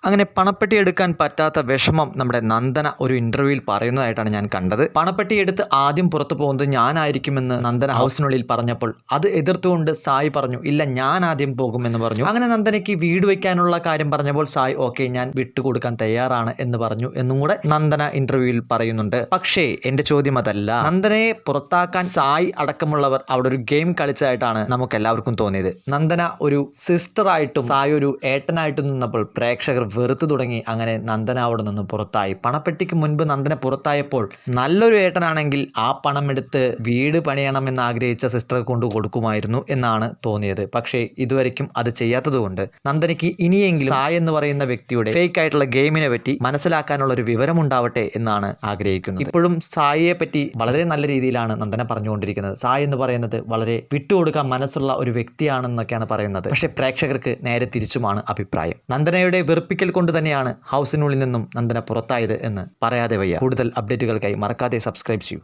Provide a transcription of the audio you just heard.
അങ്ങനെ പണപ്പെട്ടി എടുക്കാൻ പറ്റാത്ത വിഷമം നമ്മുടെ നന്ദന ഒരു ഇന്റർവ്യൂവിൽ പറയുന്നതായിട്ടാണ് ഞാൻ കണ്ടത്. പണപ്പെട്ടി എടുത്ത് ആദ്യം പുറത്തു പോകുന്നത് ഞാനായിരിക്കുമെന്ന് നന്ദന ഹൗസിനുള്ളിൽ പറഞ്ഞപ്പോൾ അത് എതിർത്തുകൊണ്ട് സായി പറഞ്ഞു, ഇല്ല ഞാൻ ആദ്യം പോകുമെന്ന് പറഞ്ഞു. അങ്ങനെ നന്ദനയ്ക്ക് വീട് വയ്ക്കാനുള്ള കാര്യം പറഞ്ഞപ്പോൾ സായി ഓക്കെ ഞാൻ വിട്ടുകൊടുക്കാൻ തയ്യാറാണ് എന്ന് പറഞ്ഞു എന്നും കൂടെ നന്ദന ഇന്റർവ്യൂവിൽ പറയുന്നുണ്ട്. പക്ഷേ എന്റെ ചോദ്യം അതല്ല, നന്ദനയെ പുറത്താക്കാൻ സായി അടക്കമുള്ളവർ അവിടെ ഒരു ഗെയിം കളിച്ചതായിട്ടാണ് നമുക്ക് എല്ലാവർക്കും തോന്നിയത്. നന്ദന ഒരു സിസ്റ്ററായിട്ടും സായി ഒരു ഏട്ടനായിട്ടും നിന്നപ്പോൾ പ്രേക്ഷകർ വെറുത്തു തുടങ്ങി. അങ്ങനെ നന്ദന അവിടെ നിന്ന് പുറത്തായി. പണപ്പെട്ടിക്ക് മുൻപ് നന്ദന പുറത്തായപ്പോൾ നല്ലൊരു ഏട്ടനാണെങ്കിൽ ആ പണം എടുത്ത് വീട് പണിയണമെന്ന് ആഗ്രഹിച്ച സിസ്റ്ററെ കൊണ്ട് കൊടുക്കുമായിരുന്നു എന്നാണ് തോന്നിയത്. പക്ഷേ ഇതുവരെയ്ക്കും അത് ചെയ്യാത്തതുകൊണ്ട് നന്ദനയ്ക്ക് ഇനിയെങ്കിലും സായ് എന്ന് പറയുന്ന വ്യക്തിയുടെ ഫേക്ക് ആയിട്ടുള്ള ഗെയിമിനെ പറ്റി മനസ്സിലാക്കാനുള്ള ഒരു വിവരമുണ്ടാവട്ടെ എന്നാണ് ആഗ്രഹിക്കുന്നത്. ഇപ്പോഴും സായിയെ പറ്റി വളരെ നല്ല രീതിയിലാണ് നന്ദന പറഞ്ഞുകൊണ്ടിരിക്കുന്നത്. സായ് എന്ന് പറയുന്നത് വളരെ വിട്ടുകൊടുക്കാൻ മനസ്സുള്ള ഒരു വ്യക്തിയാണെന്നൊക്കെയാണ് പറയുന്നത്. പക്ഷേ പ്രേക്ഷകർക്ക് നേരെ തിരിച്ചുമാണ് അഭിപ്രായം. നന്ദനയുടെ വെറുപ്പിക്കൽ കൊണ്ട് തന്നെയാണ് ഹൗസിനുള്ളിൽ നിന്നും നന്ദന പുറത്തായത് എന്ന് പറയാതെ വയ്യ. കൂടുതൽ അപ്ഡേറ്റുകൾക്കായി മറക്കാതെ സബ്സ്ക്രൈബ് ചെയ്യൂ.